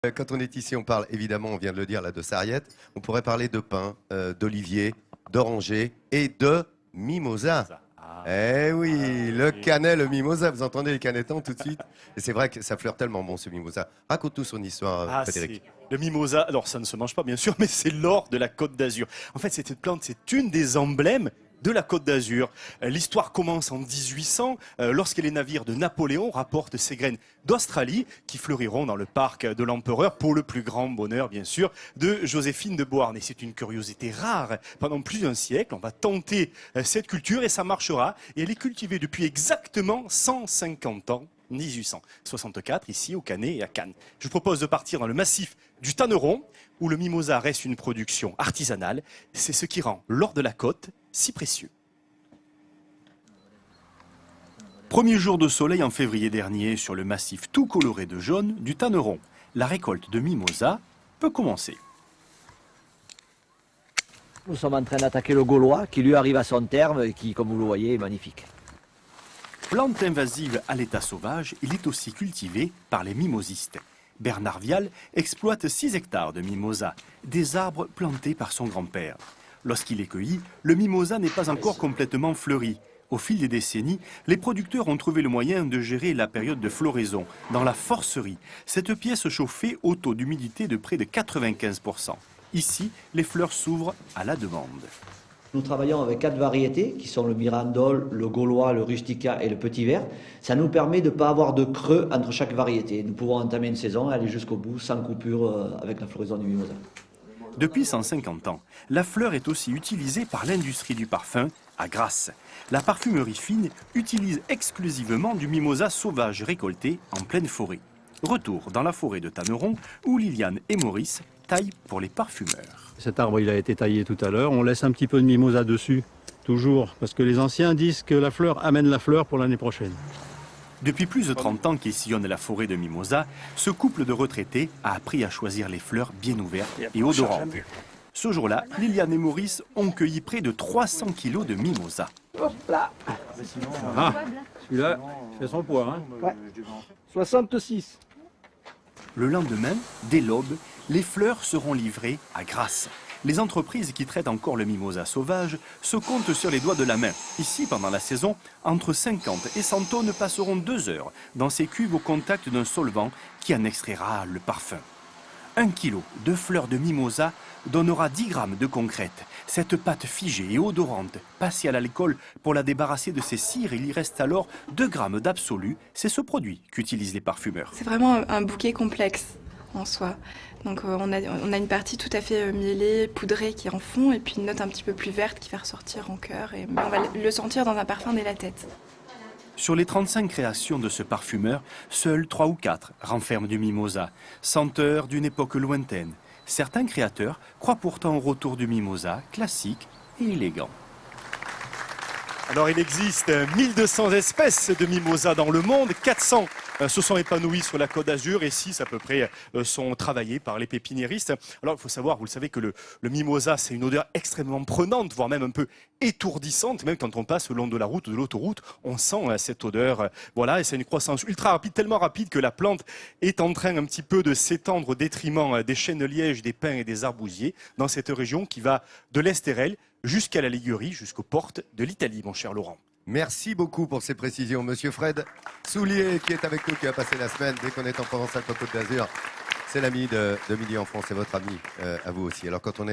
Quand on est ici, on parle évidemment, on vient de le dire, là, de sarriette. On pourrait parler de pin, d'olivier, d'oranger et de mimosa. Eh oui, le canet, le mimosa. Vous entendez les canettons tout de suite? Et c'est vrai que ça fleure tellement bon, ce mimosa. Raconte-nous son histoire, Frédéric. Le mimosa, alors ça ne se mange pas bien sûr, mais c'est l'or de la Côte d'Azur. En fait, cette plante, c'est une des emblèmes de la Côte d'Azur. L'histoire commence en 1800, lorsque les navires de Napoléon rapportent ces graines d'Australie qui fleuriront dans le parc de l'Empereur pour le plus grand bonheur, bien sûr, de Joséphine de Beauharnais. Et c'est une curiosité rare. Pendant plus d'un siècle, on va tenter cette culture et ça marchera. Et elle est cultivée depuis exactement 150 ans. 1864, ici au Canet et à Cannes. Je vous propose de partir dans le massif du Tanneron, où le mimosa reste une production artisanale. C'est ce qui rend l'or de la côte si précieux. Premier jour de soleil en février dernier sur le massif tout coloré de jaune du Tanneron. La récolte de mimosa peut commencer. Nous sommes en train d'attaquer le Gaulois qui lui arrive à son terme et qui, comme vous le voyez, est magnifique. Plante invasive à l'état sauvage, il est aussi cultivé par les mimosistes. Bernard Vial exploite 6 hectares de mimosa, des arbres plantés par son grand-père. Lorsqu'il est cueilli, le mimosa n'est pas encore complètement fleuri. Au fil des décennies, les producteurs ont trouvé le moyen de gérer la période de floraison dans la forcerie, cette pièce chauffée au taux d'humidité de près de 95%. Ici, les fleurs s'ouvrent à la demande. Nous travaillons avec 4 variétés qui sont le Mirandol, le Gaulois, le Rustica et le Petit Vert. Ça nous permet de ne pas avoir de creux entre chaque variété. Nous pouvons entamer une saison et aller jusqu'au bout sans coupure avec la floraison du mimosa. Depuis 150 ans, la fleur est aussi utilisée par l'industrie du parfum à Grasse. La parfumerie fine utilise exclusivement du mimosa sauvage récolté en pleine forêt. Retour dans la forêt de Tanneron où Liliane et Maurice taillent pour les parfumeurs. Cet arbre il a été taillé tout à l'heure, on laisse un petit peu de mimosa dessus, toujours, parce que les anciens disent que la fleur amène la fleur pour l'année prochaine. Depuis plus de 30 ans qu'ils sillonnent la forêt de mimosa, ce couple de retraités a appris à choisir les fleurs bien ouvertes et odorantes. Ce jour-là, Liliane et Maurice ont cueilli près de 300 kilos de mimosa. Hop là. Ah, celui-là fait son poids. Hein. Ouais. 66. Le lendemain, dès l'aube, les fleurs seront livrées à Grasse. Les entreprises qui traitent encore le mimosa sauvage se comptent sur les doigts de la main. Ici, pendant la saison, entre 50 et 100 tonnes passeront 2 heures dans ces cuves au contact d'un solvant qui en extraira le parfum. 1 kilo de fleurs de mimosa donnera 10 grammes de concrète. Cette pâte figée et odorante, passée à l'alcool pour la débarrasser de ses cires, il y reste alors 2 grammes d'absolu. C'est ce produit qu'utilisent les parfumeurs. C'est vraiment un bouquet complexe en soi. Donc on a une partie tout à fait mielée, poudrée qui est en fond, et puis une note un petit peu plus verte qui va ressortir en cœur. Mais on va le sentir dans un parfum dès la tête. Sur les 35 créations de ce parfumeur, seuls 3 ou 4 renferment du mimosa, senteur d'une époque lointaine. Certains créateurs croient pourtant au retour du mimosa, classique et élégant. Alors il existe 1200 espèces de mimosa dans le monde, 400 se sont épanouies sur la Côte d'Azur et 6 à peu près sont travaillées par les pépiniéristes. Alors il faut savoir, vous le savez, que le mimosa c'est une odeur extrêmement prenante, voire même un peu étourdissante. Même quand on passe le long de la route ou de l'autoroute, on sent cette odeur. Voilà, et c'est une croissance ultra rapide, tellement rapide que la plante est en train un petit peu de s'étendre au détriment des chênes de liège, des pins et des arbousiers dans cette région qui va de l'Estérel jusqu'à la Ligurie, jusqu'aux portes de l'Italie, mon cher Laurent. Merci beaucoup pour ces précisions. Monsieur Fred Soulier, qui est avec nous, qui a passé la semaine, dès qu'on est en Provence-Alpes Côte d'Azur, c'est l'ami de Midi en France, c'est votre ami à vous aussi. Alors quand on est